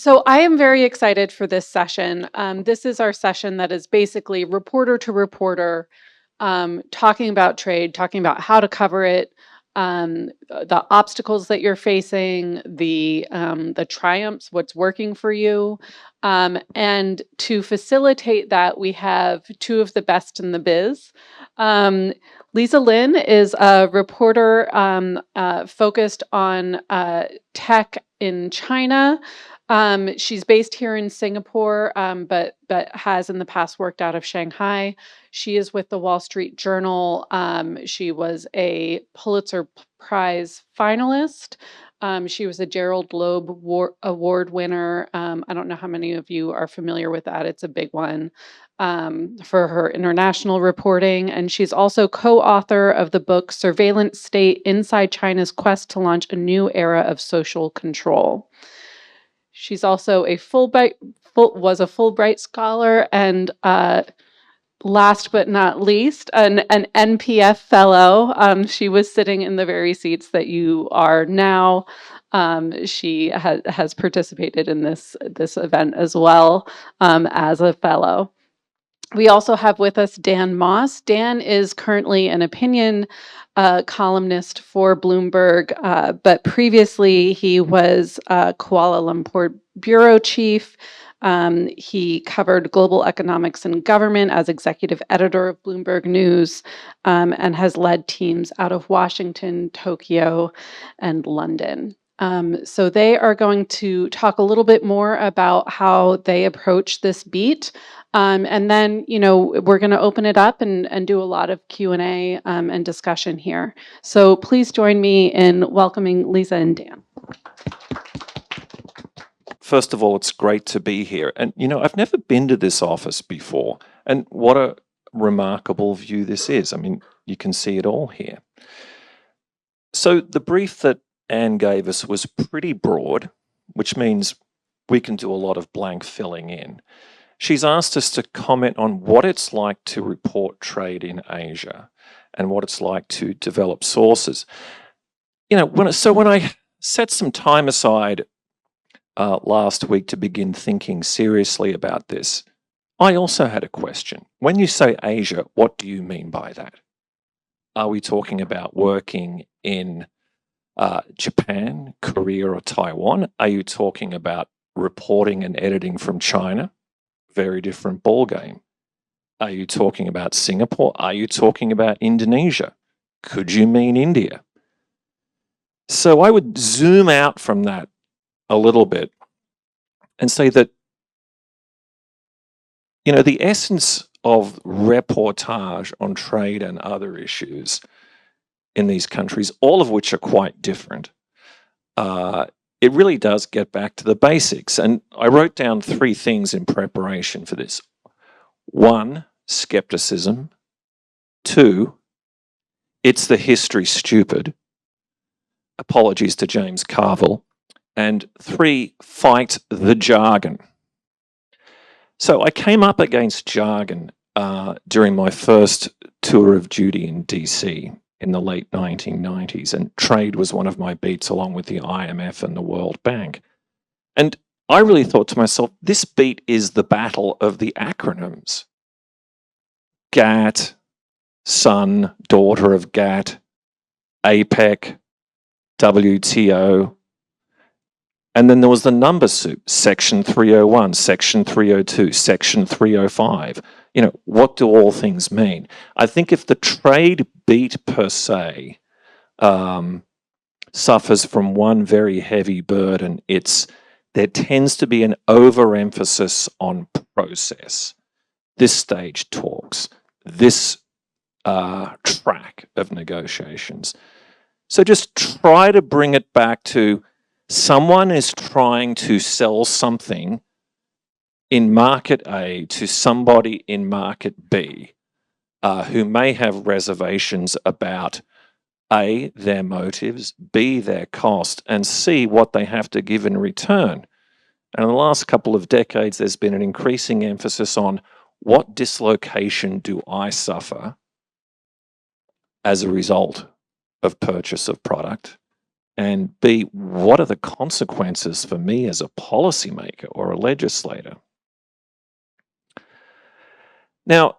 So I am very excited for this session. This is our session that is basically reporter to reporter, talking about trade, talking about how to cover it, the obstacles that you're facing, the triumphs, what's working for you. And to facilitate that, we have two of the best in the biz. Um, Liza Lin is a reporter focused on tech in China. She's based here in Singapore, but has in the past worked out of Shanghai. She is with the Wall Street Journal. She was a Pulitzer Prize finalist. She was a Gerald Loeb Award winner. I don't know how many of you are familiar with that. It's a big one for her international reporting. And she's also co-author of the book Surveillance State: Inside China's Quest to Launch a New Era of Social Control. She's also was a Fulbright scholar and last but not least, an NPF fellow. She was sitting in the very seats that you are now. She has participated in this event as well as a fellow. We also have with us Dan Moss. Dan is currently an opinion columnist for Bloomberg, but previously he was Kuala Lumpur bureau chief. He covered global economics and government as executive editor of Bloomberg News, and has led teams out of Washington, Tokyo, and London. So they are going to talk a little bit more about how they approach this beat. And then, we're going to open it up and do a lot of Q&A and discussion here. So please join me in welcoming Liza and Dan. First of all, it's great to be here. And, I've never been to this office before. And what a remarkable view this is. I mean, you can see it all here. So the brief that Anne gave us was pretty broad, which means we can do a lot of blank filling in. She's asked us to comment on what it's like to report trade in Asia and what it's like to develop sources. When I set some time aside last week to begin thinking seriously about this, I also had a question. When you say Asia, what do you mean by that? Are we talking about working in Japan, Korea, or Taiwan? Are you talking about reporting and editing from China? Very different ballgame. Are you talking about Singapore? Are you talking about Indonesia? Could you mean India? So I would zoom out from that a little bit and say that, the essence of reportage on trade and other issues in these countries, all of which are quite different, it really does get back to the basics. And I wrote down 3 things in preparation for this. 1, skepticism. 2, it's the history stupid. Apologies to James Carville. And 3, fight the jargon. So I came up against jargon during my first tour of duty in DC in the late 1990s, and trade was one of my beats along with the IMF and the World Bank. And I really thought to myself, this beat is the battle of the acronyms. GATT, son, daughter of GATT, APEC, WTO, and then there was the number soup, Section 301, Section 302, Section 305. What do all things mean? I think if the trade beat per se suffers from one very heavy burden, there tends to be an overemphasis on process. This stage talks, this track of negotiations. So just try to bring it back to someone is trying to sell something in market A to somebody in market B who may have reservations about A, their motives, B, their cost, and C, what they have to give in return. And in the last couple of decades, there's been an increasing emphasis on what dislocation do I suffer as a result of purchase of product, And B, what are the consequences for me as a policymaker or a legislator? Now,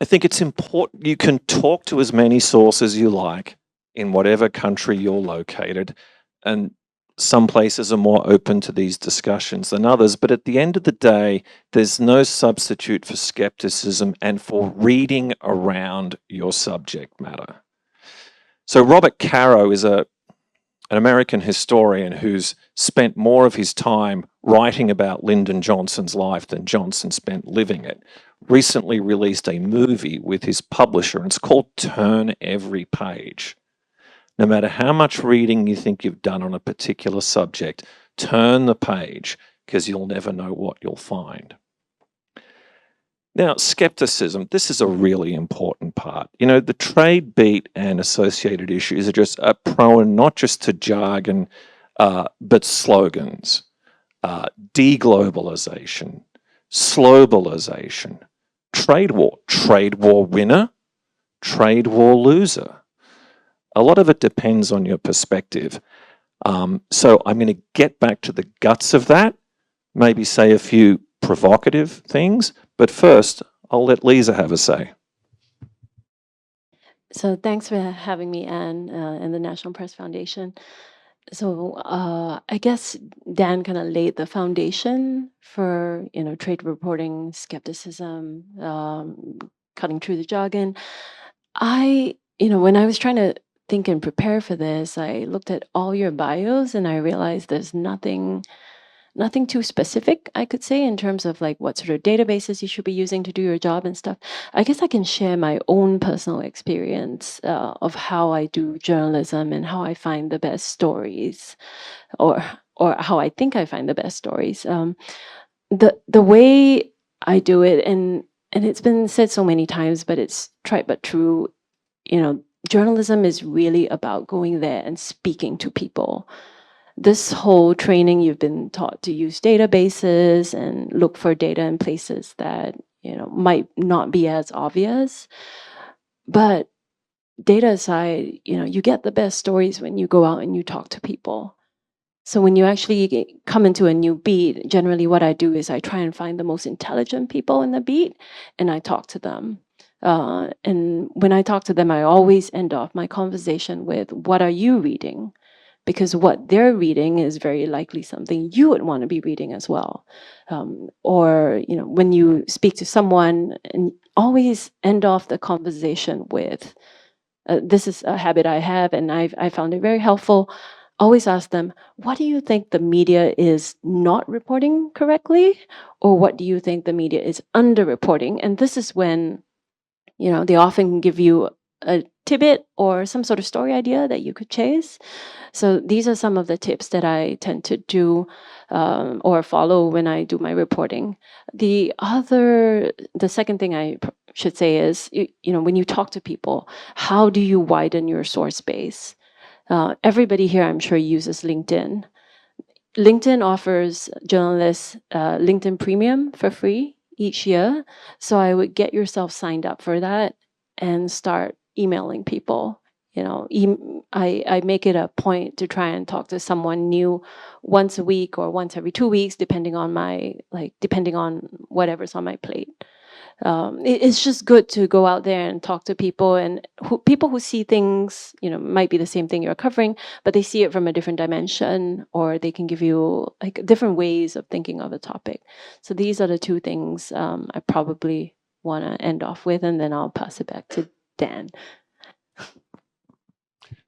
I think it's important you can talk to as many sources you like in whatever country you're located, and some places are more open to these discussions than others, but at the end of the day, there's no substitute for skepticism and for reading around your subject matter. So Robert Caro is an American historian who's spent more of his time writing about Lyndon Johnson's life than Johnson spent living it, recently released a movie with his publisher, and it's called Turn Every Page. No matter how much reading you think you've done on a particular subject, turn the page, because you'll never know what you'll find. Now, skepticism, this is a really important part. You know, the trade beat and associated issues are just prone not just to jargon, but slogans. Deglobalization, slowbalization, trade war winner, trade war loser. A lot of it depends on your perspective. So I'm going to get back to the guts of that, maybe say a few provocative things, but first I'll let Liza have a say. So thanks for having me, Anne, and the National Press Foundation. So I guess Dan kind of laid the foundation for trade reporting, skepticism, cutting through the jargon. When I was trying to think and prepare for this, I looked at all your bios and I realized there's nothing too specific, I could say, in terms of like what sort of databases you should be using to do your job and stuff. I guess I can share my own personal experience of how I do journalism and how I find the best stories, or how I think I find the best stories. The way I do it, and it's been said so many times, but it's tried but true. Journalism is really about going there and speaking to people. This whole training, you've been taught to use databases and look for data in places that might not be as obvious. But data aside, you get the best stories when you go out and you talk to people. So when you actually come into a new beat, generally what I do is I try and find the most intelligent people in the beat and I talk to them. And when I talk to them, I always end off my conversation with, what are you reading? Because what they're reading is very likely something you would want to be reading as well. Or when you speak to someone, and always end off the conversation with, this is a habit I have, and I found it very helpful. Always ask them, what do you think the media is not reporting correctly? Or what do you think the media is underreporting? And this is when, they often give you a tidbit or some sort of story idea that you could chase. So these are some of the tips that I tend to do or follow when I do my reporting. The second thing I should say is, when you talk to people, how do you widen your source base? Everybody here, I'm sure, uses LinkedIn. LinkedIn offers journalists LinkedIn Premium for free each year. So I would get yourself signed up for that and start emailing people. I make it a point to try and talk to someone new once a week or once every 2 weeks, depending on whatever's on my plate. It's just good to go out there and talk to people, and people who see things, might be the same thing you're covering, but they see it from a different dimension, or they can give you like different ways of thinking of a topic. So these are the two things I probably want to end off with, and then I'll pass it back to Dan.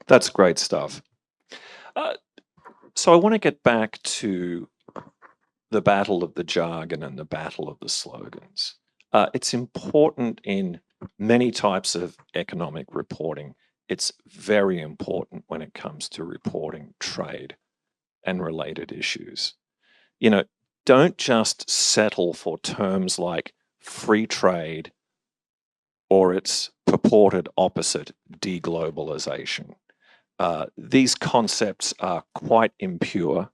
That's great stuff. So I want to get back to the battle of the jargon and the battle of the slogans. It's important in many types of economic reporting. It's very important when it comes to reporting trade and related issues. Don't just settle for terms like free trade or its purported opposite, deglobalization. These concepts are quite impure.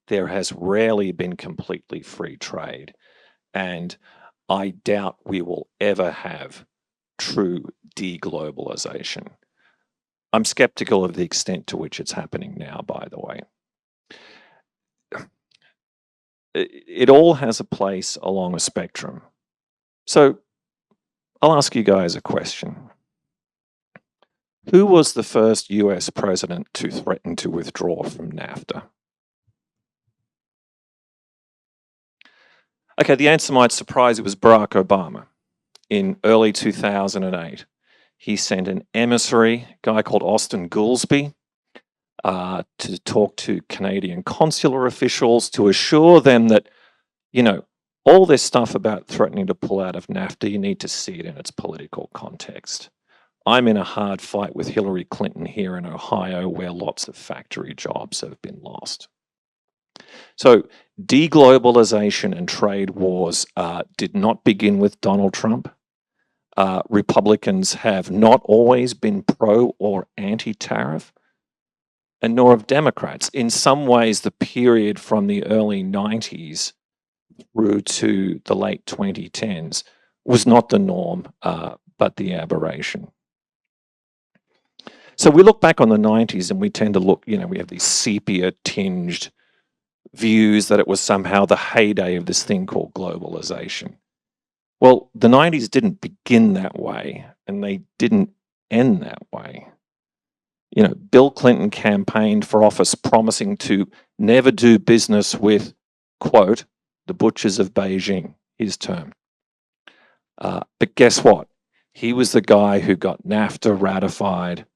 There has rarely been completely free trade, and I doubt we will ever have true deglobalization. I'm skeptical of the extent to which it's happening now, by the way. It all has a place along a spectrum. So I'll ask you guys a question. Who was the first US president to threaten to withdraw from NAFTA? Okay, the answer might surprise you. It was Barack Obama in early 2008. He sent an emissary, a guy called Austin Goolsbee, to talk to Canadian consular officials to assure them that, you know, all this stuff about threatening to pull out of NAFTA, you need to see it in its political context. I'm in a hard fight with Hillary Clinton here in Ohio, where lots of factory jobs have been lost. So deglobalization and trade wars did not begin with Donald Trump. Republicans have not always been pro or anti-tariff, and nor have Democrats. In some ways, the period from the early 90s through to the late 2010s was not the norm, but the aberration. So we look back on the 90s and we tend to look, you know, we have these sepia-tinged views that it was somehow the heyday of this thing called globalization. Well, the 90s didn't begin that way, and they didn't end that way. You know, Bill Clinton campaigned for office promising to never do business with, quote, the butchers of Beijing, his term. But guess what? He was the guy who got NAFTA ratified.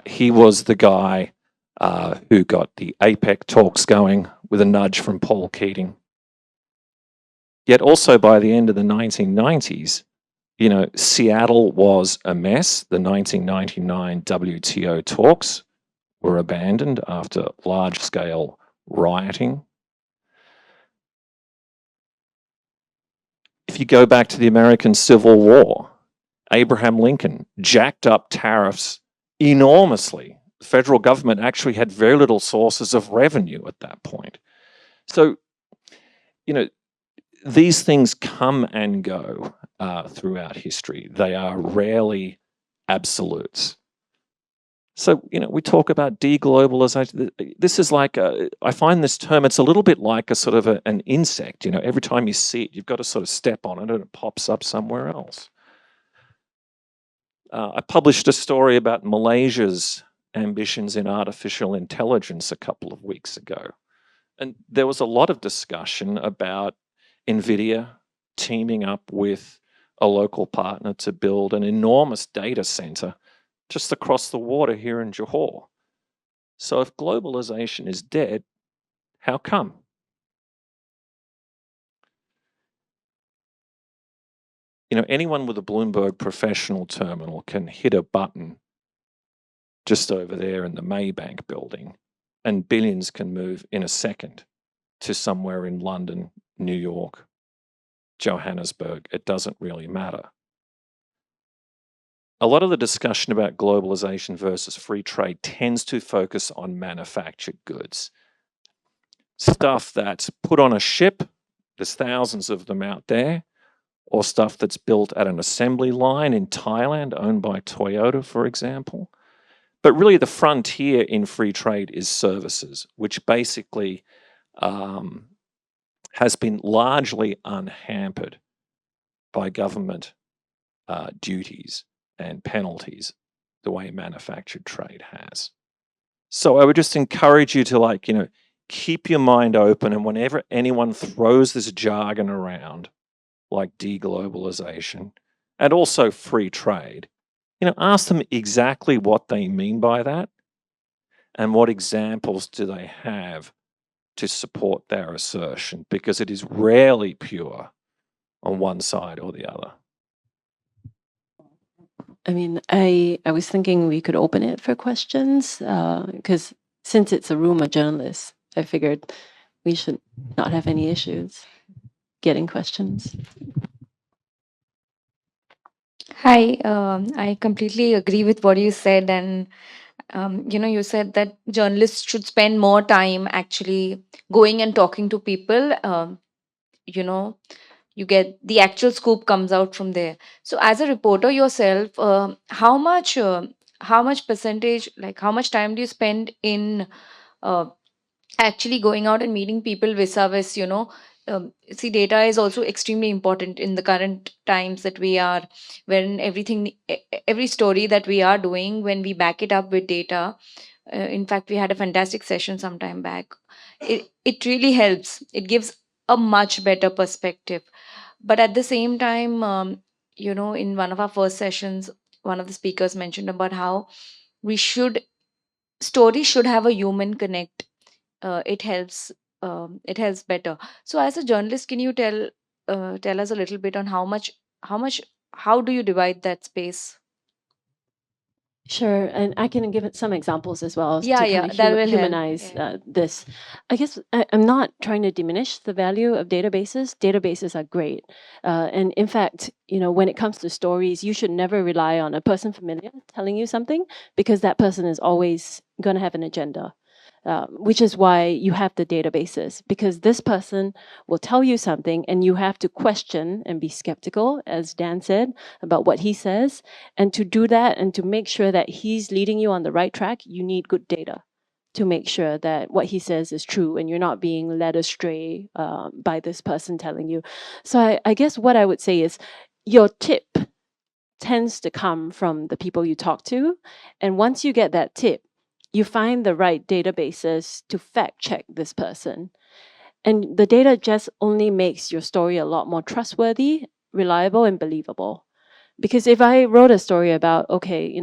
He was the guy who got the APEC talks going with a nudge from Paul Keating. Yet also by the end of the 1990s, you know, Seattle was a mess. The 1999 WTO talks were abandoned after large-scale rioting. If you go back to the American Civil War, Abraham Lincoln jacked up tariffs enormously. The federal government actually had very little sources of revenue at that point. So, you know, these things come and go throughout history. They are rarely absolutes. So, you know, we talk about deglobalization. This is like, I find this term, it's a little bit like a sort of an insect. You know, every time you see it, you've got to sort of step on it and it pops up somewhere else. I published a story about Malaysia's ambitions in artificial intelligence a couple of weeks ago. And there was a lot of discussion about NVIDIA teaming up with a local partner to build an enormous data center just across the water here in Johor. So if globalization is dead, how come? You know, anyone with a Bloomberg professional terminal can hit a button just over there in the Maybank building, and billions can move in a second to somewhere in London, New York, Johannesburg. It doesn't really matter. A lot of the discussion about globalization versus free trade tends to focus on manufactured goods. Stuff that's put on a ship, there's thousands of them out there, or stuff that's built at an assembly line in Thailand, owned by Toyota, for example. But really the frontier in free trade is services, which basically has been largely unhampered by government duties and penalties the way manufactured trade has. So I would just encourage you to, like, you know, keep your mind open, and whenever anyone throws this jargon around, like deglobalization and also free trade, you know, ask them exactly what they mean by that and what examples do they have to support their assertion, because it is rarely pure on one side or the other. I mean, I was thinking we could open it for questions, because since it's a room of journalists, I figured we should not have any issues getting questions. Hi, I completely agree with what you said. And, you know, you said that journalists should spend more time actually going and talking to people. You know, you get the actual scoop comes out from there. So, as a reporter yourself, how much how much percentage, like how much time do you spend in uh, actually going out and meeting people vis-a-vis, see, data is also extremely important in the current times that we are, when every story that we are doing, when we back it up with data. In fact, we had a fantastic session some time back. It really helps. It gives a much better perspective. But at the same time, in one of our first sessions, one of the speakers mentioned about how we should stories should have a human connect. It helps better. So as a journalist, can you tell us a little bit on how much how do you divide that space? Sure, and I can give it some examples as well Yeah, to kind yeah, of that will help. humanize Yeah. this. I guess I'm not trying to diminish the value of databases. Databases are great, and in fact, when it comes to stories, you should never rely on a person familiar telling you something, because that person is always going to have an agenda. Which is why you have the databases, because this person will tell you something and you have to question and be skeptical, as Dan said, about what he says. And to do that and to make sure that he's leading you on the right track, you need good data to make sure that what he says is true and you're not being led astray by this person telling you. So I guess what I would say is your tip tends to come from the people you talk to. And once you get that tip, you find the right databases to fact check this person. And the data just only makes your story a lot more trustworthy, reliable, and believable. Because if I wrote a story about, okay,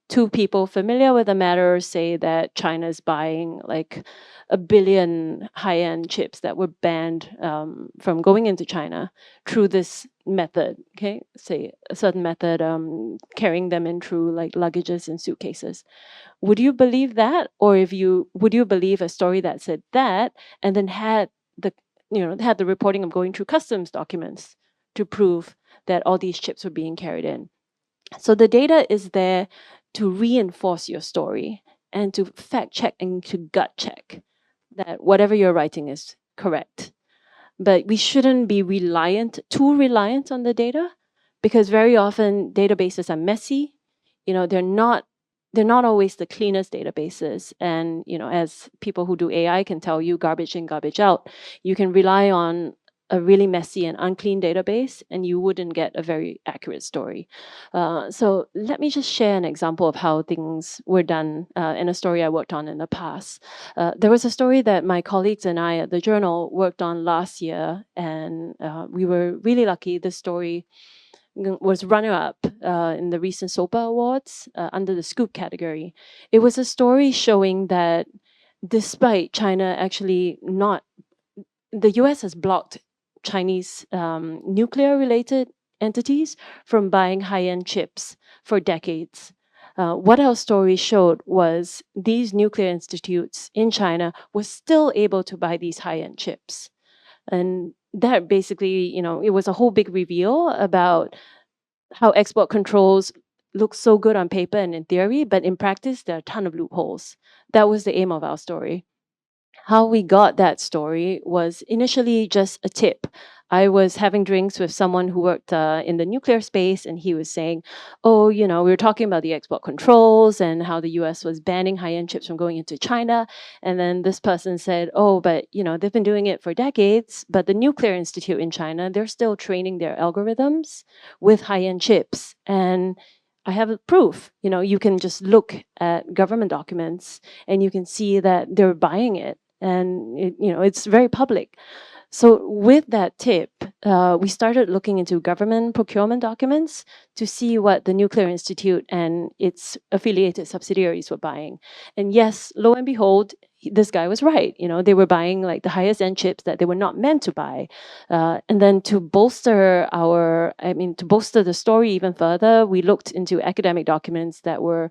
two people familiar with the matter say that China's buying like 1 billion high-end chips that were banned from going into China through this method, okay, say a certain method, carrying them in through like luggages and suitcases. Would you believe that? Or would you believe a story that said that and then the had the reporting of going through customs documents to prove that all these chips were being carried in? So the data is there to reinforce your story and to fact check and to gut check that whatever you're writing is correct. But we shouldn't be too reliant on the data, because very often databases are messy. They're not always the cleanest databases. And as people who do AI can tell you, garbage in, garbage out. You can rely on a really messy and unclean database, and you wouldn't get a very accurate story. So let me just share an example of how things were done in a story I worked on in the past. There was a story that my colleagues and I at the Journal worked on last year, and we were really lucky. This story was runner-up in the recent SOPA Awards under the Scoop category. It was a story showing that despite China actually not, the US has blocked Chinese nuclear-related entities from buying high-end chips for decades. What our story showed was these nuclear institutes in China were still able to buy these high-end chips. And that basically, it was a whole big reveal about how export controls look so good on paper and in theory, but in practice, there are a ton of loopholes. That was the aim of our story. How we got that story was initially just a tip. I was having drinks with someone who worked in the nuclear space, and he was saying, oh, we were talking about the export controls and how the US was banning high-end chips from going into China. And then this person said, oh, but, they've been doing it for decades, but the Nuclear Institute in China, they're still training their algorithms with high-end chips. And I have proof. You can just look at government documents and you can see that they're buying it, and it's very public. So with that tip, we started looking into government procurement documents to see what the Nuclear Institute and its affiliated subsidiaries were buying. And yes, lo and behold, this guy was right. They were buying like the highest end chips that they were not meant to buy. And then to bolster the story even further, we looked into academic documents that were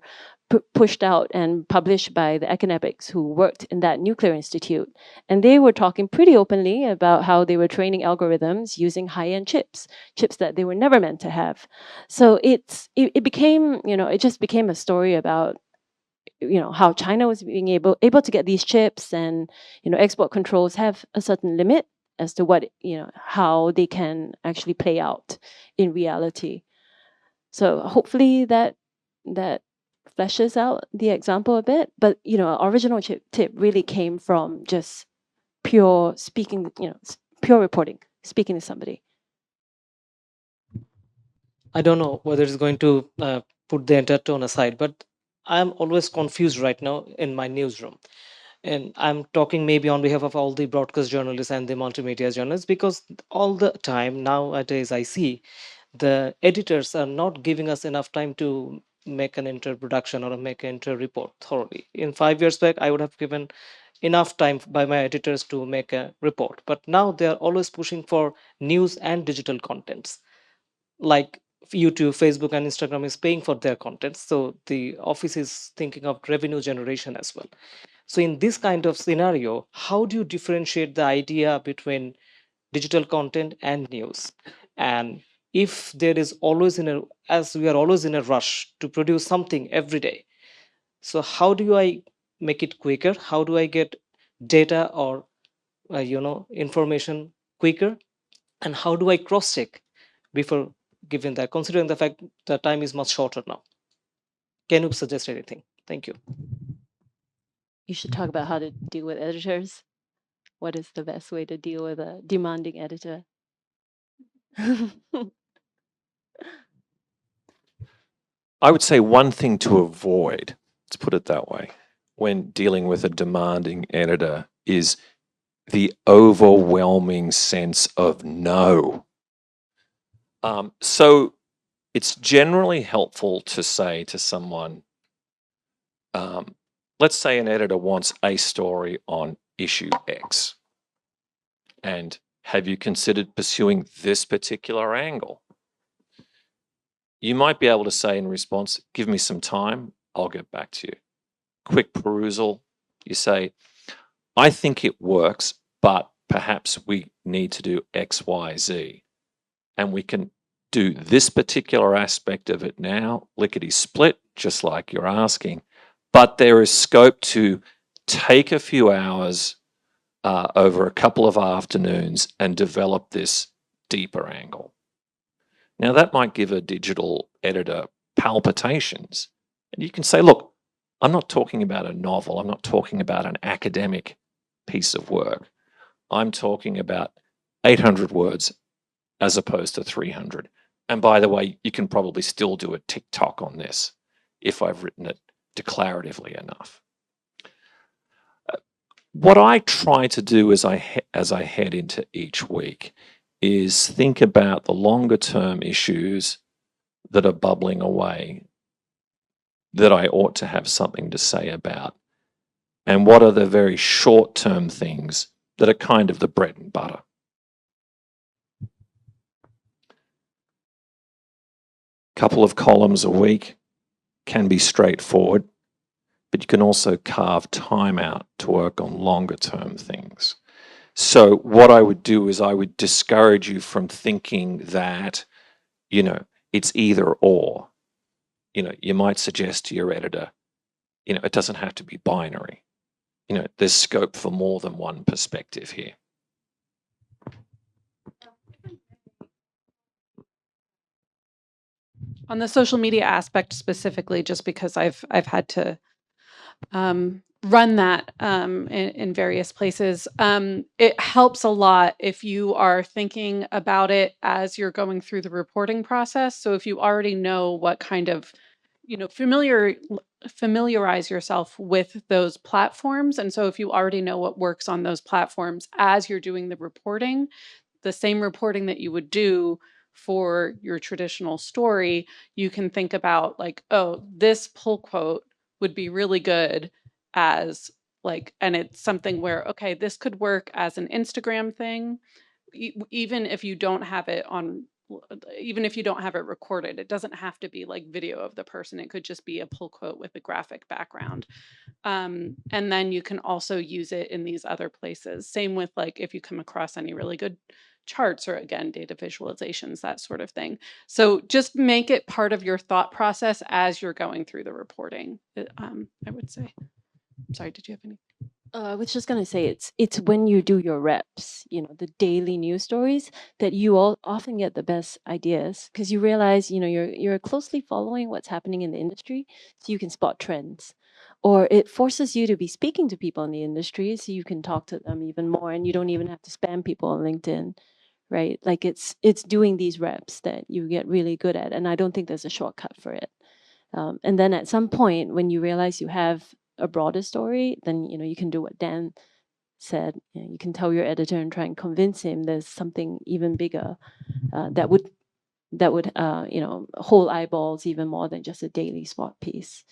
pushed out and published by the academics who worked in that nuclear institute. And they were talking pretty openly about how they were training algorithms using high-end chips that they were never meant to have. So it became, it just became a story about how China was being able to get these chips, and export controls have a certain limit as to what how they can actually play out in reality. So hopefully that fleshes out the example a bit. But original tip really came from just pure speaking, pure reporting, speaking to somebody. I don't know whether it's going to put the entire tone aside, but I'm always confused right now in my newsroom. And I'm talking maybe on behalf of all the broadcast journalists and the multimedia journalists, because all the time nowadays I see the editors are not giving us enough time to make an inter-production or make an inter-report thoroughly. In 5 years back, I would have given enough time by my editors to make a report. But now they are always pushing for news and digital contents. Like YouTube, Facebook, and Instagram is paying for their contents. So the office is thinking of revenue generation as well. So in this kind of scenario, how do you differentiate the idea between digital content and news? And if there is always as we are always in a rush to produce something every day, so how do I make it quicker? How do I get data or information quicker? And how do I cross check before giving that, considering the fact that time is much shorter now? Can you suggest anything? Thank you. You should talk about how to deal with editors. What is the best way to deal with a demanding editor? I would say one thing to avoid, let's put it that way, when dealing with a demanding editor is the overwhelming sense of no. So it's generally helpful to say to someone, let's say an editor wants a story on issue X. And have you considered pursuing this particular angle? You might be able to say in response, give me some time, I'll get back to you. Quick perusal, you say, I think it works, but perhaps we need to do X, Y, Z. And we can do this particular aspect of it now, lickety split, just like you're asking. But there is scope to take a few hours over a couple of afternoons and develop this deeper angle. Now, that might give a digital editor palpitations. And you can say, look, I'm not talking about a novel. I'm not talking about an academic piece of work. I'm talking about 800 words as opposed to 300. And by the way, you can probably still do a TikTok on this if I've written it declaratively enough. What I try to do as I head into each week is think about the longer term issues that are bubbling away that I ought to have something to say about, and what are the very short term things that are kind of the bread and butter. Couple of columns a week can be straightforward, but you can also carve time out to work on longer term things. So what I would do is I would discourage you from thinking that, it's either or. You might suggest to your editor, it doesn't have to be binary. There's scope for more than one perspective here. On the social media aspect specifically, just because I've had to run that in various places, it helps a lot if you are thinking about it as you're going through the reporting process. So if you already know what kind of, familiarize yourself with those platforms. And so if you already know what works on those platforms as you're doing the reporting, the same reporting that you would do for your traditional story, you can think about like, oh, this pull quote would be really good as and it's something where, okay, this could work as an Instagram thing, even if you don't have it recorded. It doesn't have to be like video of the person. It could just be a pull quote with a graphic background. And then you can also use it in these other places. Same with if you come across any really good charts or, again, data visualizations, that sort of thing. So just make it part of your thought process as you're going through the reporting, I would say. Sorry, did you have any? I was just gonna say it's when you do your reps, you know, the daily news stories that you all often get the best ideas because you realize, you know, you're closely following what's happening in the industry, so you can spot trends. Or it forces you to be speaking to people in the industry, so you can talk to them even more, and you don't even have to spam people on LinkedIn, right? Like it's doing these reps that you get really good at, and I don't think there's a shortcut for it. And then at some point, when you realize you have a broader story, then you know you can do what Dan said. You know, you can tell your editor and try and convince him there's something even bigger that would you know hold eyeballs even more than just a daily spot piece.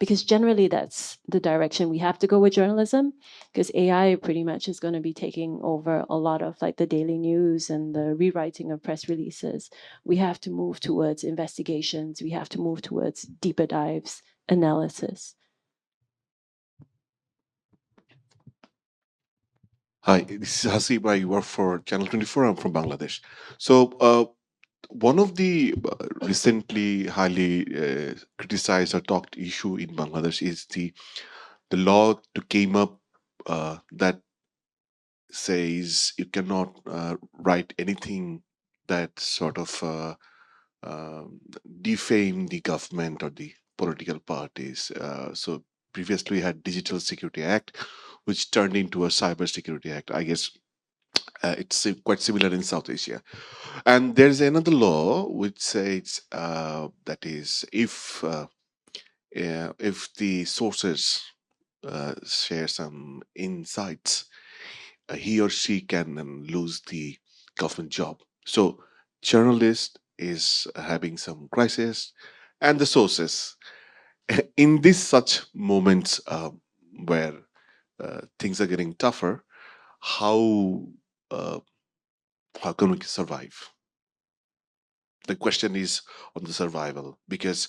Because generally that's the direction we have to go with journalism, because AI pretty much is going to be taking over a lot of like the daily news and the rewriting of press releases. We have to move towards investigations. We have to move towards deeper dives, analysis. Hi, this is Hasib. I work for Channel 24. I'm from Bangladesh. So, one of the recently highly criticized or talked issue in Bangladesh is the law to came up that says you cannot write anything that sort of defame the government or the political parties. So previously we had Digital Security Act, which turned into a Cyber Security Act. I guess it's quite similar in South Asia. And there's another law which says that is if the sources share some insights, he or she can lose the government job. So journalist is having some crisis, and the sources in these such moments where things are getting tougher, how uh, how can we survive? The question is on the survival, because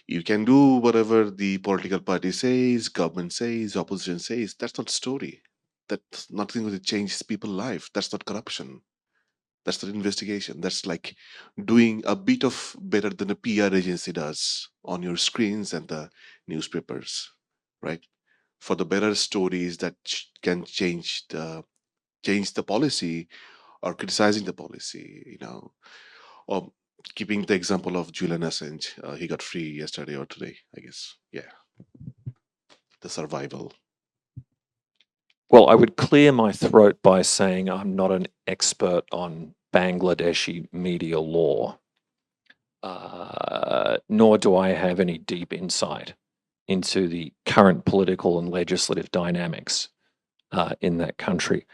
you can do whatever the political party says, government says, opposition says. That's not story. That's nothing going to change people's life. That's not corruption. That's not investigation. That's like doing a bit of better than a PR agency does on your screens and the newspapers, right? For the better stories that can change the policy, or criticizing the policy, or keeping the example of Julian Assange. He got free yesterday or today, I guess. Yeah, the survival. Well, I would clear my throat by saying I'm not an expert on Bangladeshi media law, nor do I have any deep insight into the current political and legislative dynamics in that country.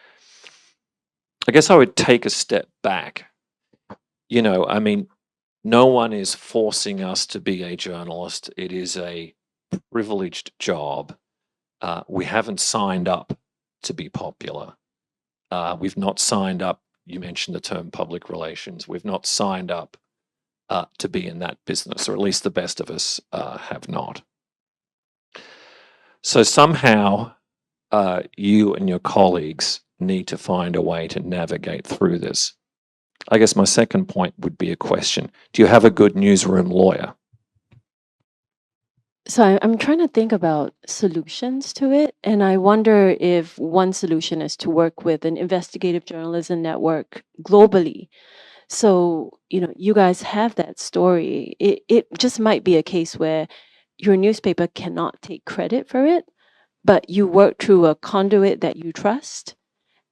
I guess I would take a step back. You know, I mean, no one is forcing us to be a journalist. It is a privileged job. We haven't signed up to be popular. We've not signed up. You mentioned the term public relations. We've not signed up to be in that business, or at least the best of us have not. So somehow you and your colleagues need to find a way to navigate through this. I guess my second point would be a question. Do you have a good newsroom lawyer? So I'm trying to think about solutions to it, and I wonder if one solution is to work with an investigative journalism network globally. So, you know, you guys have that story. It just might be a case where your newspaper cannot take credit for it, but you work through a conduit that you trust,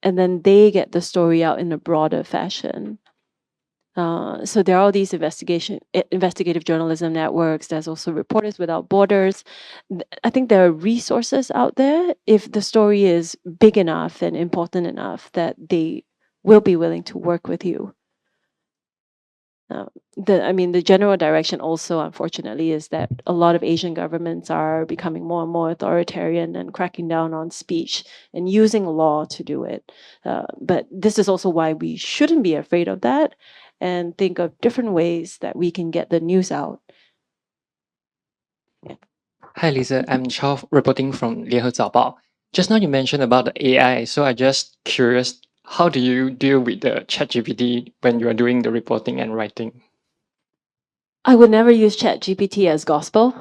and then they get the story out in a broader fashion. So there are all these investigative journalism networks. There's also Reporters Without Borders. I think there are resources out there if the story is big enough and important enough that they will be willing to work with you. The general direction also, unfortunately, is that a lot of Asian governments are becoming more and more authoritarian and cracking down on speech and using law to do it. But this is also why we shouldn't be afraid of that and think of different ways that we can get the news out. Yeah. Hi, Lisa. I'm Chao reporting from 联合早报. Just now you mentioned about the AI, so I'm just curious, how do you deal with the ChatGPT when you are doing the reporting and writing? I would never use ChatGPT as gospel,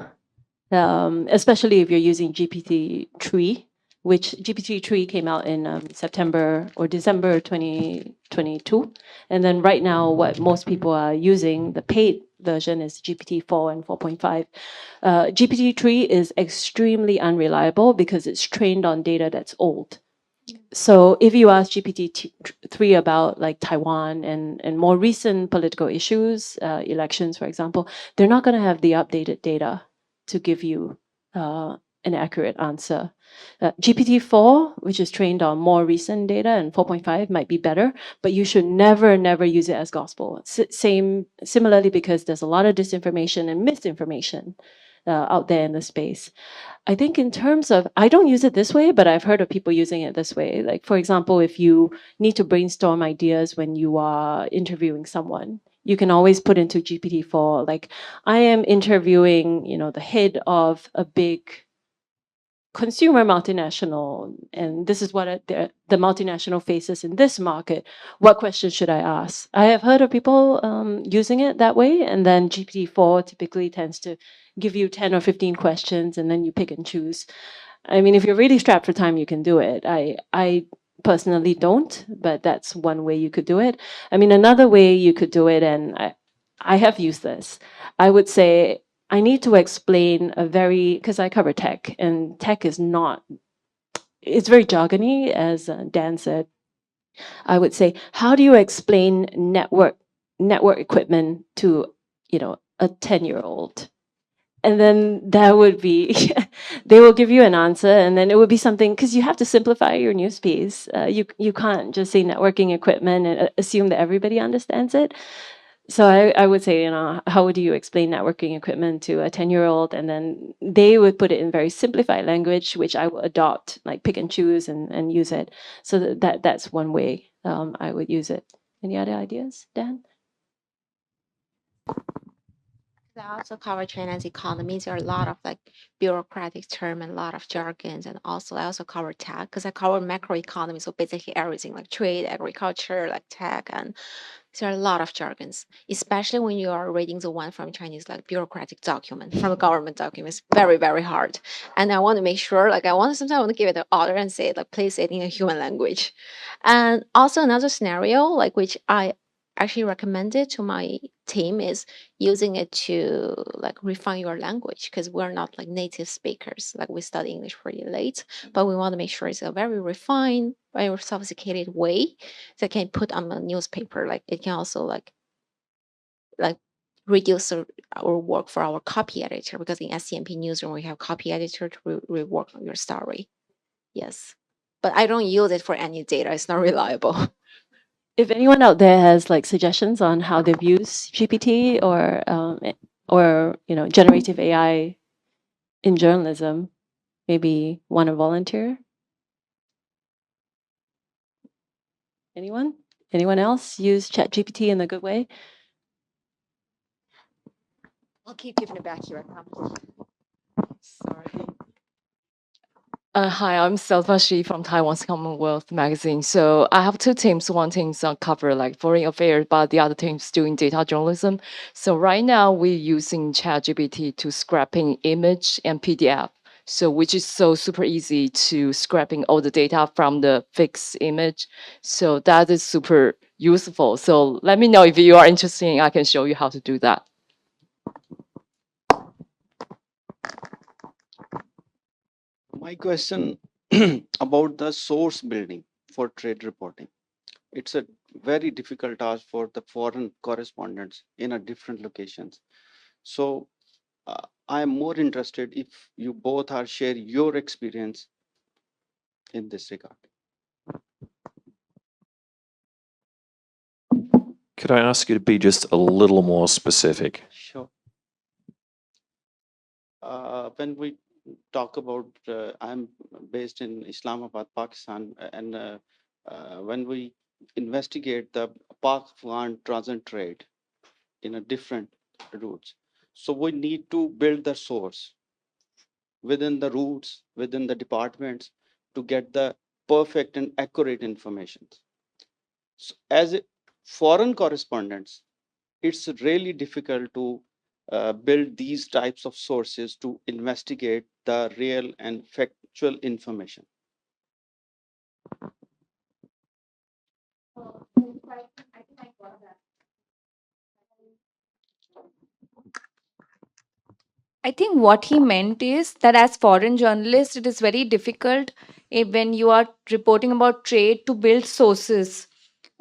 especially if you're using GPT-3. which GPT-3 came out in September or December 2022. And then right now, what most people are using, the paid version, is GPT-4 and 4.5. GPT-3 is extremely unreliable because it's trained on data that's old. So if you ask GPT-3 about like Taiwan and more recent political issues, elections, for example, they're not going to have the updated data to give you an accurate answer. GPT-4, which is trained on more recent data, and 4.5 might be better, but you should never, never use it as gospel. Similarly, because there's a lot of disinformation and misinformation out there in the space. I think in terms of, I don't use it this way, but I've heard of people using it this way. Like, for example, if you need to brainstorm ideas when you are interviewing someone, you can always put into GPT-4, like, I am interviewing, the head of a big consumer multinational, and this is what the multinational faces in this market. What questions should I ask? I have heard of people using it that way, and then GPT-4 typically tends to give you 10 or 15 questions, and then you pick and choose. I mean, if you're really strapped for time, you can do it. I personally don't, but that's one way you could do it. I mean, another way you could do it, and I have used this, I would say, I need to explain because I cover tech, and tech is not, it's very jargony, as Dan said. I would say, how do you explain network equipment to, a 10-year-old? And then that would be, they will give you an answer, and then it would be something, because you have to simplify your news piece. You can't just say networking equipment and assume that everybody understands it. So I would say, how would you explain networking equipment to a 10-year-old? And then they would put it in very simplified language, which I will adopt, like pick and choose and use it. So that's one way I would use it. Any other ideas, Dan? I also cover China's economy. There are a lot of like bureaucratic term and a lot of jargons, and also I also cover tech because I cover macroeconomy, so basically everything like trade, agriculture, like tech, and there are a lot of jargons, especially when you are reading the one from Chinese like bureaucratic document from a government document. It's very very hard, and I want to make sure like sometimes I want to give it an order and say it like please say it in a human language, and also another scenario like which I actually recommended to my team is using it to like refine your language because we're not like native speakers, like we study English pretty late, but we want to make sure it's a very refined, very sophisticated way that can put on a newspaper. Like it can also like reduce our work for our copy editor, because in SCMP newsroom we have copy editor to rework on your story. Yes, but I don't use it for any data, it's not reliable. If anyone out there has like suggestions on how they've used GPT or generative AI in journalism, maybe want to volunteer? Anyone? Anyone else use ChatGPT in a good way? I'll keep giving it back here. Sorry. Hi, I'm Selva Shi from Taiwan's Commonwealth magazine. So I have two teams. One team's cover like foreign affairs, but the other team's doing data journalism. So right now we're using ChatGPT to scraping image and PDF. So which is so super easy to scraping all the data from the fixed image. So that is super useful. So let me know if you are interested. I can show you how to do that. My question about the source building for trade reporting. It's a very difficult task for the foreign correspondents in a different locations. So I am more interested if you both are share your experience in this regard. Could I ask you to be just a little more specific? Sure. When we talk about, I'm based in Islamabad, Pakistan, and when we investigate the Pak-Afghan transit trade in a different routes, so we need to build the source within the routes, within the departments, to get the perfect and accurate information. So as foreign correspondents, it's really difficult to build these types of sources to investigate the real and factual information. I think what he meant is that as foreign journalists, it is very difficult when you are reporting about trade to build sources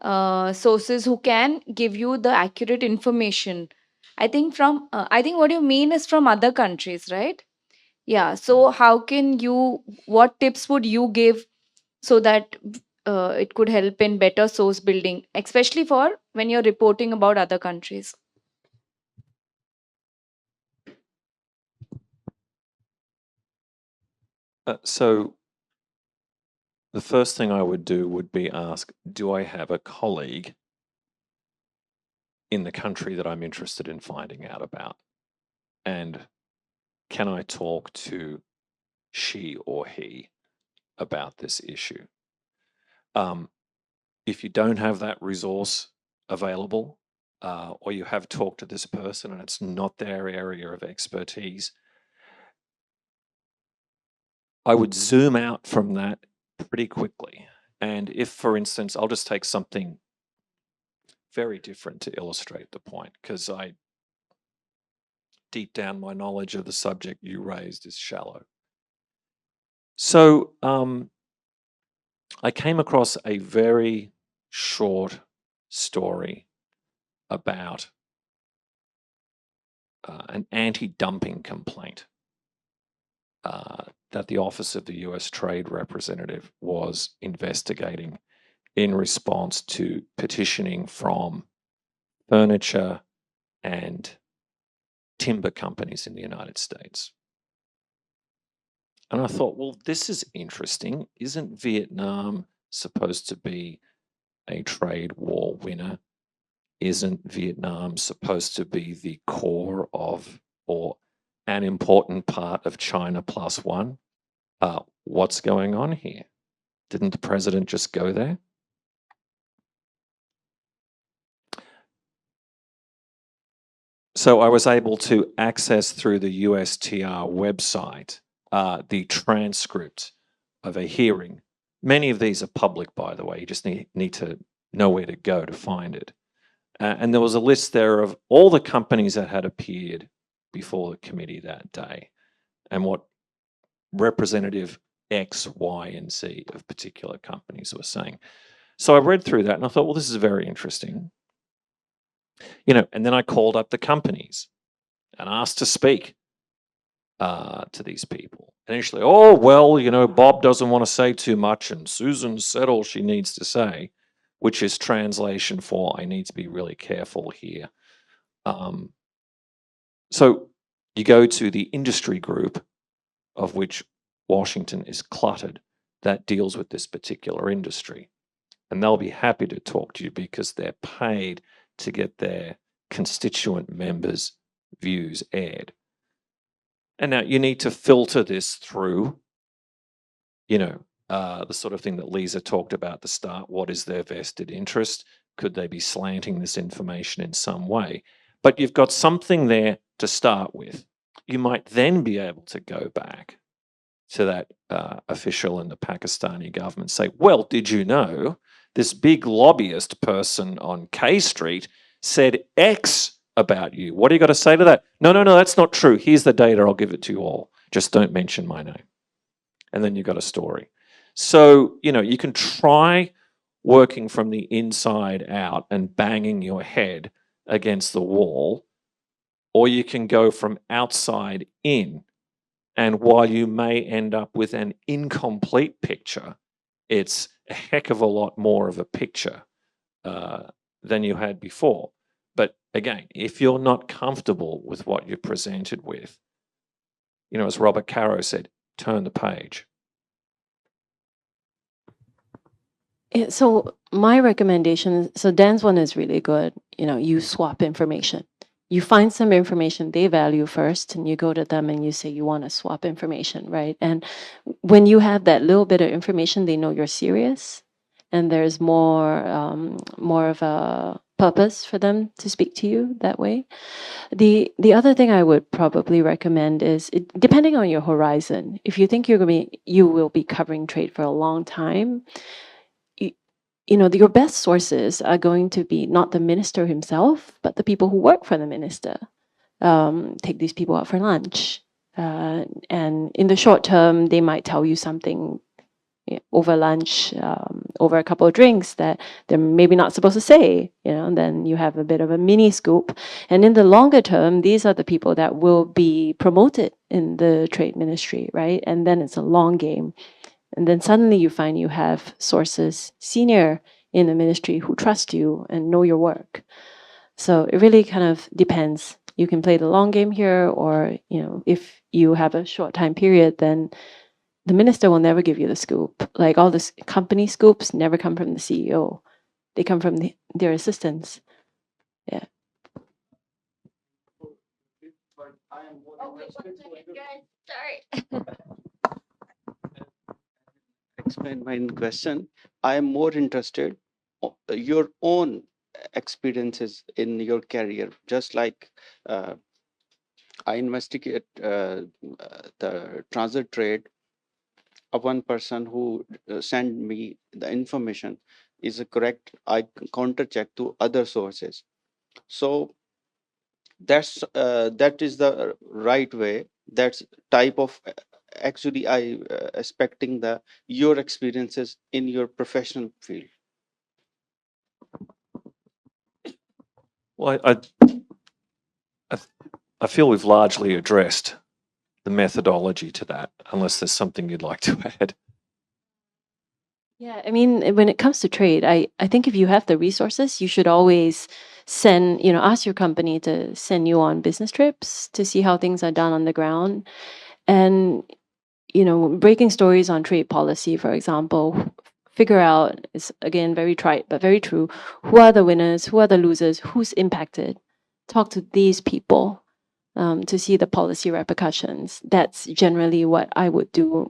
who can give you the accurate information. I think what you mean is from other countries, right? Yeah. So how can you? What tips would you give so that it could help in better source building, especially for when you're reporting about other countries? So the first thing I would do would be ask, do I have a colleague in the country that I'm interested in finding out about? And can I talk to she or he about this issue? If you don't have that resource available, or you have talked to this person and it's not their area of expertise, I would zoom out from that pretty quickly. And if, for instance, I'll just take something very different to illustrate the point, because deep down, my knowledge of the subject you raised is shallow. So I came across a very short story about an anti-dumping complaint that the Office of the US Trade Representative was investigating in response to petitioning from furniture and timber companies in the United States. And I thought, well, this is interesting. Isn't Vietnam supposed to be a trade war winner? Isn't Vietnam supposed to be the core of, or an important part of China plus one? What's going on here? Didn't the president just go there? So I was able to access through the USTR website the transcript of a hearing. Many of these are public, by the way. You just need to know where to go to find it. And there was a list there of all the companies that had appeared before the committee that day and what Representative X, Y, and Z of particular companies were saying. So I read through that and I thought, well, this is very interesting. And then I called up the companies and asked to speak to these people. Initially, oh, well, Bob doesn't want to say too much and Susan said all she needs to say, which is translation for I need to be really careful here. So you go to the industry group of which Washington is cluttered that deals with this particular industry. And they'll be happy to talk to you because they're paid to get their constituent members' views aired. And now you need to filter this through, the sort of thing that Liza talked about at the start. What is their vested interest? Could they be slanting this information in some way? But you've got something there to start with. You might then be able to go back to that official in the Pakistani government, say, well, did you know this big lobbyist person on K Street said X about you? What do you got to say to that? No, that's not true. Here's the data. I'll give it to you all. Just don't mention my name. And then you've got a story. So, you can try working from the inside out and banging your head against the wall, or you can go from outside in. And while you may end up with an incomplete picture, it's a heck of a lot more of a picture than you had before. But again, if you're not comfortable with what you're presented with, as Robert Caro said, turn the page. Yeah, so my recommendation, so Dan's one is really good. You swap information. You find some information they value first, and you go to them and you say you want to swap information, right? And when you have that little bit of information, they know you're serious, and there's more of a purpose for them to speak to you that way. The other thing I would probably recommend is, depending on your horizon, if you think you will be covering trade for a long time, your best sources are going to be not the minister himself, but the people who work for the minister. Take these people out for lunch. And in the short term, they might tell you something over lunch, over a couple of drinks that they're maybe not supposed to say, and then you have a bit of a mini scoop. And in the longer term, these are the people that will be promoted in the trade ministry, right? And then it's a long game. And then suddenly you find you have sources senior in the ministry who trust you and know your work. So it really kind of depends. You can play the long game here, or if you have a short time period, then the minister will never give you the scoop. Like all the company scoops never come from the CEO. They come from their assistants. Yeah. Sorry. Explain my question. I am more interested your own experiences in your career. Just like I investigate the transit trade of one person who sent me the information is correct. I counter check to other sources. So that is the right way. That's type of actually I expecting the your experiences in your professional field. Well, I feel we've largely addressed the methodology to that, unless there's something you'd like to add. Yeah, I mean, when it comes to trade, I think if you have the resources, you should always ask your company to send you on business trips to see how things are done on the ground. And, breaking stories on trade policy, for example, figure out, is again very trite, but very true, who are the winners, who are the losers, who's impacted. Talk to these people to see the policy repercussions. That's generally what I would do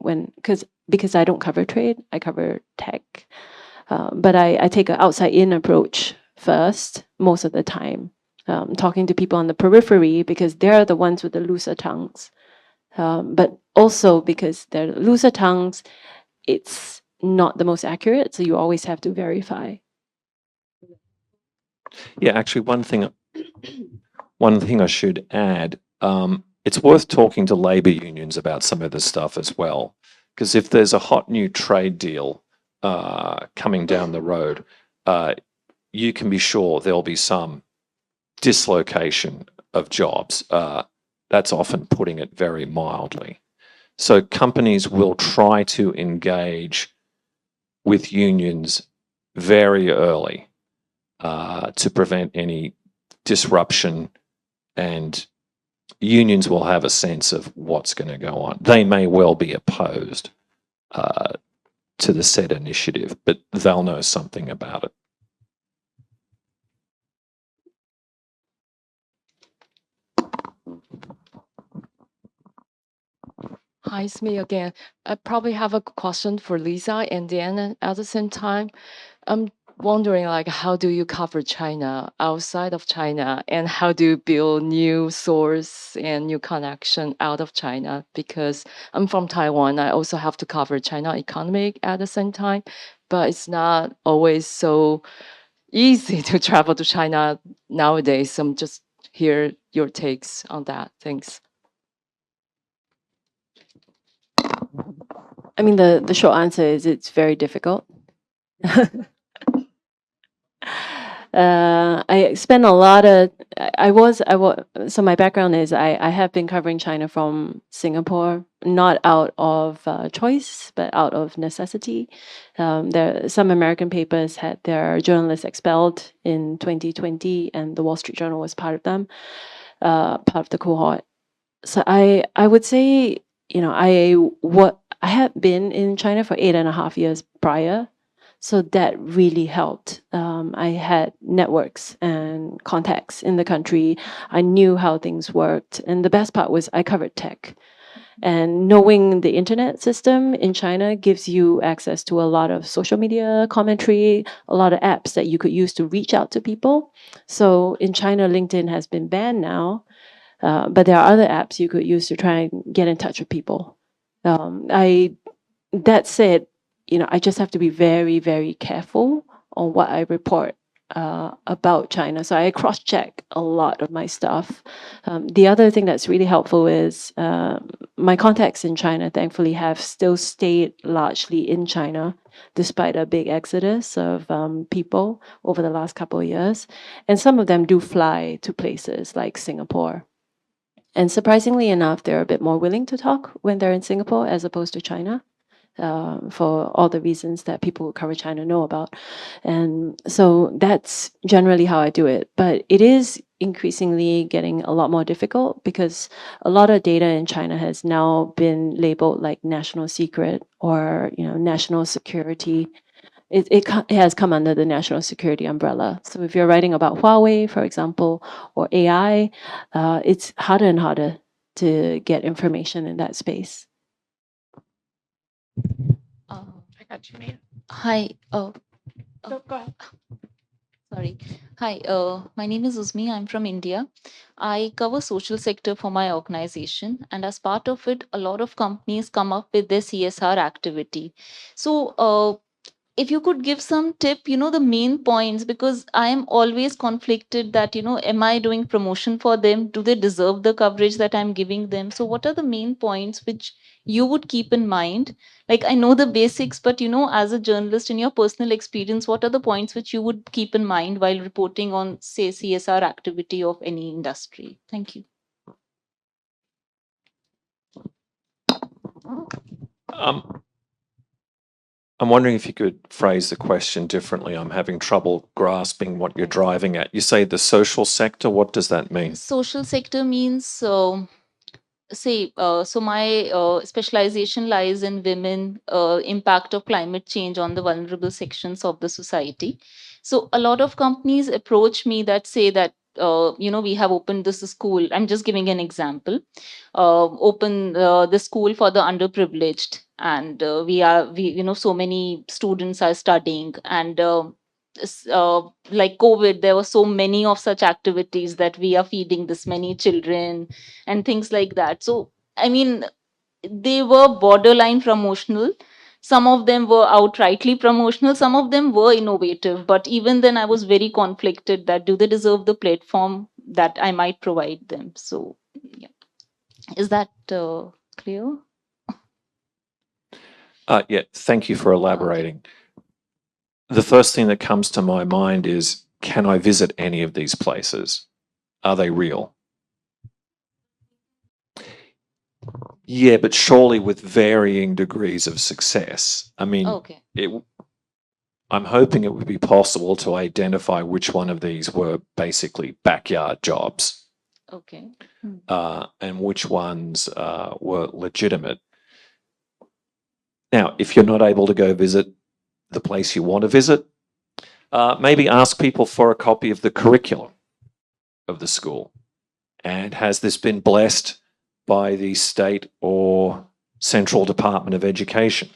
because I don't cover trade, I cover tech. But I take an outside-in approach first, most of the time, talking to people on the periphery because they're the ones with the looser tongues. But also because they're looser tongues, it's not the most accurate, so you always have to verify. Yeah, actually, one thing I should add, it's worth talking to labor unions about some of this stuff as well, because if there's a hot new trade deal coming down the road, you can be sure there'll be some dislocation of jobs. That's often putting it very mildly. So companies will try to engage with unions very early to prevent any disruption, and unions will have a sense of what's going to go on. They may well be opposed to the said initiative, but they'll know something about it. Hi, it's me again. I probably have a question for Lisa and Dan at the same time. I'm wondering, how do you cover China outside of China, and how do you build new source and new connection out of China? Because I'm from Taiwan, I also have to cover China economy at the same time, but it's not always so easy to travel to China nowadays. So I'm just hear your takes on that. Thanks. I mean, the short answer is it's very difficult. I spend a lot of. So my background is I have been covering China from Singapore, not out of choice, but out of necessity. Some American papers had their journalists expelled in 2020, and the Wall Street Journal was part of them, part of the cohort. So I would say, I had been in China for 8.5 years prior, so that really helped. I had networks and contacts in the country. I knew how things worked, and the best part was I covered tech, And knowing the internet system in China gives you access to a lot of social media commentary, a lot of apps that you could use to reach out to people. So in China, LinkedIn has been banned now, but there are other apps you could use to try and get in touch with people. That said, I just have to be very, very careful on what I report about China. So I cross-check a lot of my stuff. The other thing that's really helpful is my contacts in China, thankfully, have still stayed largely in China, despite a big exodus of people over the last couple of years. And some of them do fly to places like Singapore. And surprisingly enough, they're a bit more willing to talk when they're in Singapore as opposed to China. For all the reasons that people who cover China know about. And so that's generally how I do it. But it is increasingly getting a lot more difficult because a lot of data in China has now been labeled like national secret or national security. It has come under the national security umbrella. So if you're writing about Huawei, for example, or AI, it's harder and harder to get information in that space. I got you, Mia. Hi. Go ahead. Sorry. Hi. My name is Uzmi. I'm from India. I cover social sector for my organization, and as part of it, a lot of companies come up with their CSR activity. So, if you could give some tip, the main points, because I am always conflicted that, am I doing promotion for them? Do they deserve the coverage that I'm giving them? So what are the main points which you would keep in mind? Like, I know the basics, but, as a journalist, in your personal experience, what are the points which you would keep in mind while reporting on, say, CSR activity of any industry? Thank you. I'm wondering if you could phrase the question differently. I'm having trouble grasping what you're driving at. You say the social sector. What does that mean? Social sector means so my specialization lies in women, impact of climate change on the vulnerable sections of the society. So a lot of companies approach me that say that we have opened this school. I'm just giving an example. Open the school for the underprivileged, and we so many students are studying, and like COVID, there were so many of such activities that we are feeding this many children and things like that. So, I mean, they were borderline promotional. Some of them were outrightly promotional. Some of them were innovative. But even then, I was very conflicted that do they deserve the platform that I might provide them? So, yeah. Is that clear? Yeah, thank you for elaborating. The first thing that comes to my mind is, can I visit any of these places? Are they real? Yeah, but surely with varying degrees of success. I mean, Okay. I'm hoping it would be possible to identify which one of these were basically backyard jobs. Okay. And which ones were legitimate. Now, if you're not able to go visit the place you want to visit, maybe ask people for a copy of the curriculum of the school. And has this been blessed by the state or central Department of Education?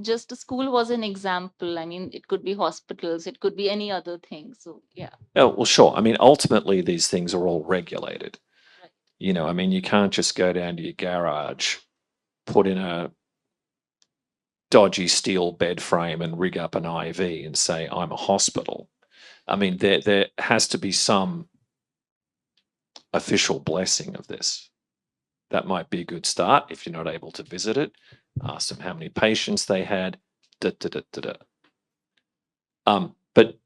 Just a school was an example. I mean, it could be hospitals, it could be any other thing. So, yeah. Oh, well, sure. I mean, ultimately, these things are all regulated. Right. I mean, you can't just go down to your garage, put in a dodgy steel bed frame and rig up an IV and say, I'm a hospital. I mean, there has to be some official blessing of this. That might be a good start if you're not able to visit it. Ask them how many patients they had. But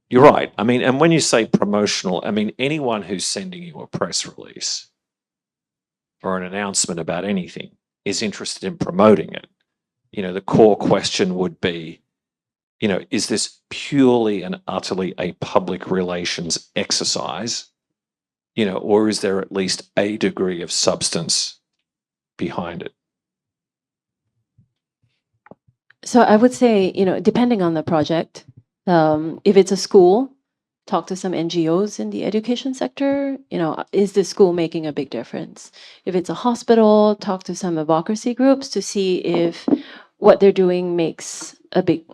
you're right. I mean, and when you say promotional, I mean, anyone who's sending you a press release or an announcement about anything is interested in promoting it. The core question would be, is this purely and utterly a public relations exercise, or is there at least a degree of substance behind it? So I would say, depending on the project, if it's a school, talk to some NGOs in the education sector. Is the school making a big difference? If it's a hospital, talk to some advocacy groups to see if what they're doing makes a big,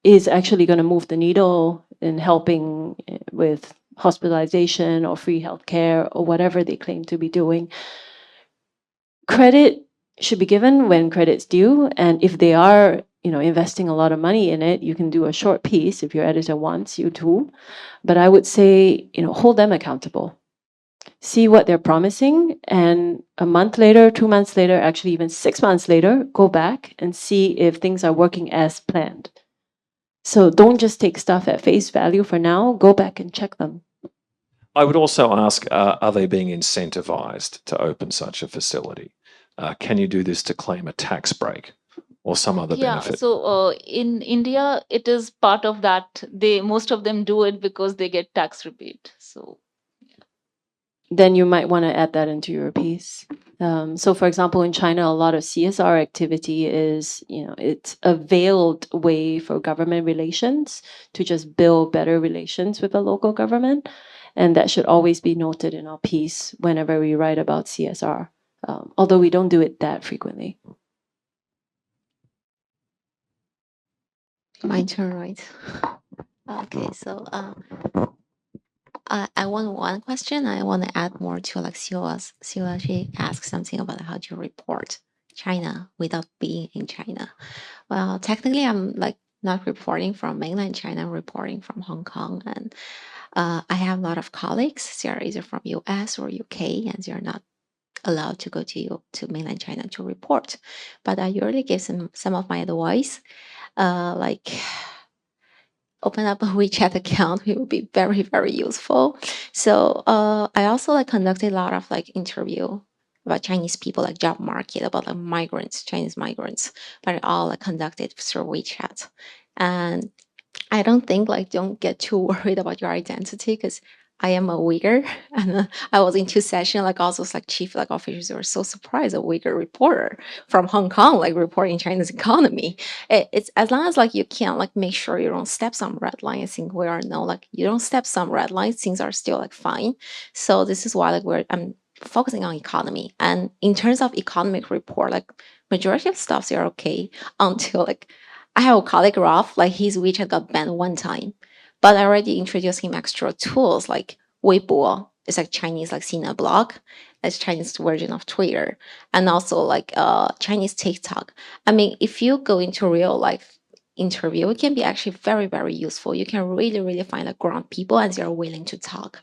is actually going to move the needle in helping with hospitalization or free healthcare or whatever they claim to be doing. Credit should be given when credit's due, and if they are investing a lot of money in it, you can do a short piece if your editor wants you to. But I would say, hold them accountable. See what they're promising, and a month later, 2 months later, actually even 6 months later, go back and see if things are working as planned. So don't just take stuff at face value for now, go back and check them. I would also ask, are they being incentivized to open such a facility? Can you do this to claim a tax break or some other benefit? So in India, it is part of that. Most of them do it because they get tax rebate. So then you might want to add that into your piece. So for example, in China, a lot of CSR activity is, it's a veiled way for government relations to just build better relations with the local government. And that should always be noted in our piece whenever we write about CSR, although we don't do it that frequently. My turn, right? Okay, so I want one question. I want to add more to like Sila's. Sila, she asked something about how to report China without being in China. Well, technically, I'm like not reporting from mainland China. I'm reporting from Hong Kong, and I have a lot of colleagues. They are either from US or UK, and they are not allowed to go to mainland China to report. But I usually give some of my advice, like open up a WeChat account. It would be very, very useful. So I also like conducted a lot of like interview about Chinese people, like job market, about like migrants, Chinese migrants, but all like conducted through WeChat. And I don't think like don't get too worried about your identity, because I am a Uyghur, and I was in 2 sessions. Like also like chief like officers were so surprised, a Uyghur reporter from Hong Kong like reporting China's economy. It's as long as like you can like make sure you don't step some red line. I think we are no like you don't step some red lines, things are still like fine. So this is why like I'm focusing on economy. And in terms of economic report, like majority of stuff they are okay until like I have a colleague, Ralph, like his WeChat got banned one time, but I already introduced him extra tools like Weibo. It's like Chinese like Sina blog. That's Chinese version of Twitter, and also like Chinese TikTok. I mean, if you go into real life interview, it can be actually very, very useful. You can really, really find like ground people and they're willing to talk.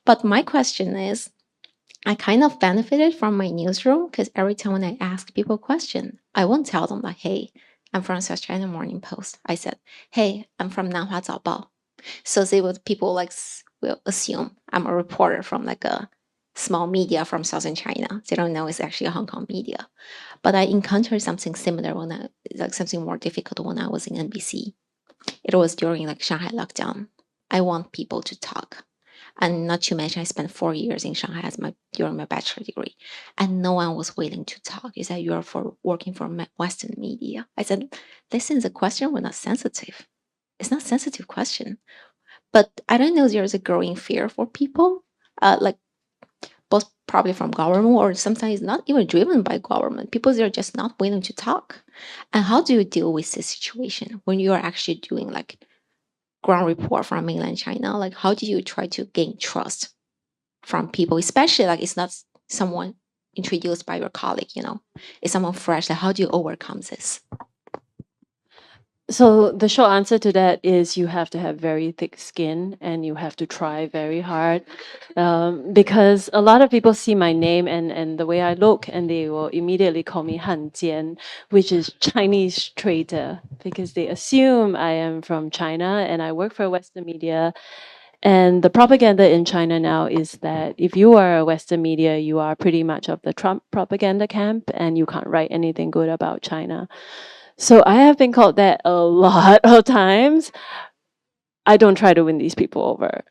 But my question is, I kind of benefited from my newsroom because every time when I ask people a question, I won't tell them like, hey, I'm from South China Morning Post. I said, hey, I'm from Nanhua Zaobao. So people like will assume I'm a reporter from like a small media from southern China. They don't know it's actually a Hong Kong media. But I encountered something similar something more difficult when I was in NBC. It was during like Shanghai lockdown. I want people to talk. And not to mention, I spent 4 years in Shanghai during my bachelor degree, and no one was willing to talk. Is that you're working for Western media? I said, listen, the question was not sensitive. It's not a sensitive question, but I don't know. There's a growing fear for people, like both probably from government or sometimes not even driven by government. People they're just not willing to talk. And how do you deal with this situation when you are actually doing like ground report from mainland China? Like, how do you try to gain trust from people, especially like it's not someone introduced by your colleague, it's someone fresh? Like, how do you overcome this? So the short answer to that is you have to have very thick skin and you have to try very hard, because a lot of people see my name and the way I look and they will immediately call me Han Jian, which is Chinese traitor, because they assume I am from China and I work for Western media. And the propaganda in China now is that if you are a Western media, you are pretty much of the Trump propaganda camp and you can't write anything good about China. So I have been called that a lot of times. I don't try to win these people over.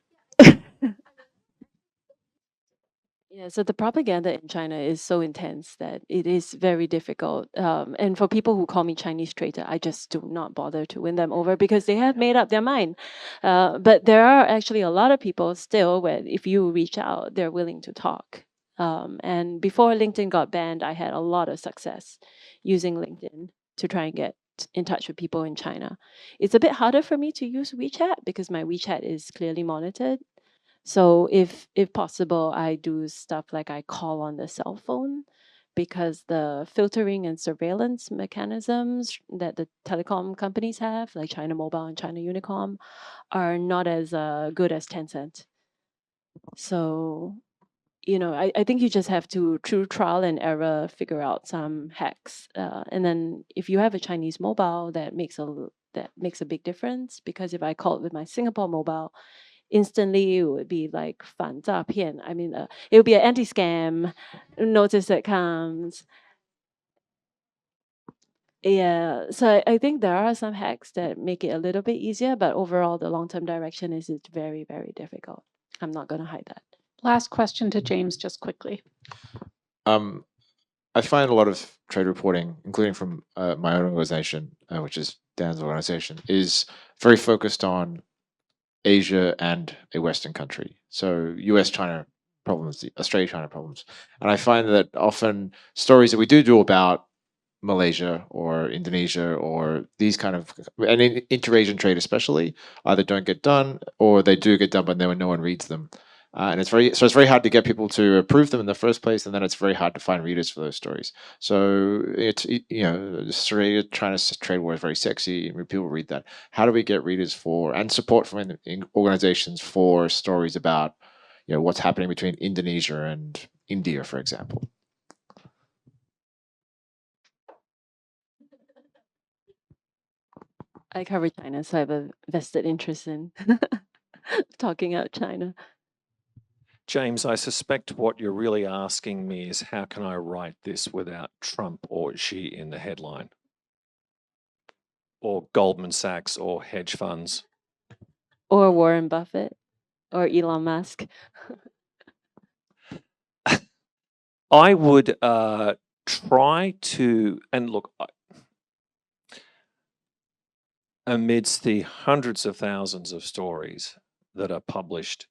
Yeah, so the propaganda in China is so intense that it is very difficult. And for people who call me Chinese traitor, I just do not bother to win them over because they have made up their mind. But there are actually a lot of people still where if you reach out, they're willing to talk. And before LinkedIn got banned, I had a lot of success using LinkedIn to try and get in touch with people in China. It's a bit harder for me to use WeChat because my WeChat is clearly monitored. So if possible, I do stuff like I call on the cell phone because the filtering and surveillance mechanisms that the telecom companies have, like China Mobile and China Unicom, are not as good as Tencent. So, I think you just have to, through trial and error, figure out some hacks. And then if you have a Chinese mobile, that makes a big difference because if I called with my Singapore mobile, instantly it would be like 反诈骗. I mean, it would be an anti-scam notice that comes. Yeah, so I think there are some hacks that make it a little bit easier, but overall, the long-term direction is it's very, very difficult. I'm not going to hide that. Last question to James, just quickly. I find a lot of trade reporting, including from my own organization, which is Dan's organization, is very focused on Asia and a Western country. So US-China problems, Australia-China problems. And I find that often stories that we do about Malaysia or Indonesia or these kind of, and in inter-Asian trade especially, either don't get done or they do get done, but no one reads them. And it's very hard to get people to approve them in the first place, and then it's very hard to find readers for those stories. So Australia China trade war is very sexy, and people read that. How do we get readers for and support from organizations for stories about what's happening between Indonesia and India, for example? I cover China, so I have a vested interest in talking out China. James, I suspect what you're really asking me is how can I write this without Trump or Xi in the headline? Or Goldman Sachs or hedge funds? Or Warren Buffett or Elon Musk. I would try to, and look, amidst the hundreds of thousands of stories that are published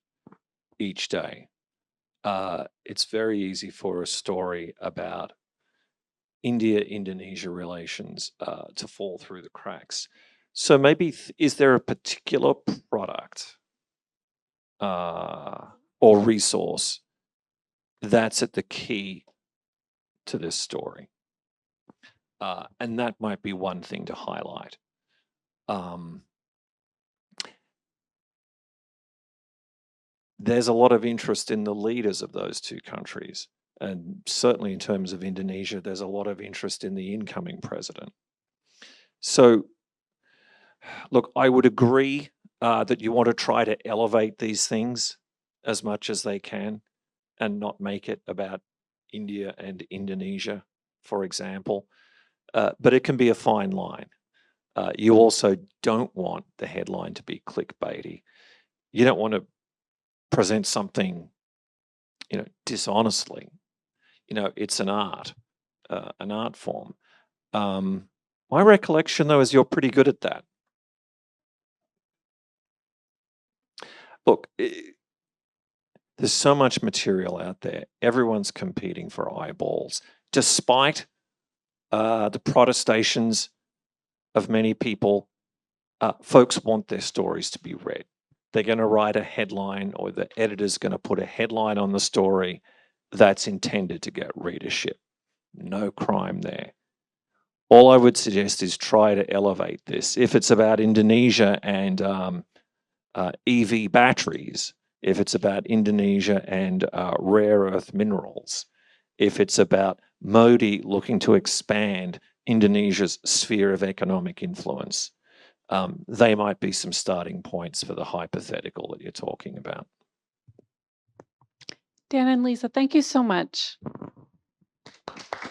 each day, it's very easy for a story about India-Indonesia relations to fall through the cracks. So maybe, is there a particular product or resource that's at the key to this story? And that might be one thing to highlight. There's a lot of interest in the leaders of those two countries. And certainly in terms of Indonesia, there's a lot of interest in the incoming president. So, look, I would agree that you want to try to elevate these things as much as they can and not make it about India and Indonesia, for example. But it can be a fine line. You also don't want the headline to be clickbaity. You don't want to present something, dishonestly. It's an art form. My recollection, though, is you're pretty good at that. Look, there's so much material out there. Everyone's competing for eyeballs, despite the protestations of many people. Folks want their stories to be read. They're going to write a headline, or the editor's going to put a headline on the story that's intended to get readership. No crime there. All I would suggest is try to elevate this. If it's about Indonesia and EV batteries, if it's about Indonesia and rare earth minerals, if it's about Modi looking to expand Indonesia's sphere of economic influence, they might be some starting points for the hypothetical that you're talking about. Dan and Lisa, thank you so much.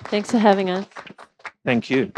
Thanks for having us. Thank you.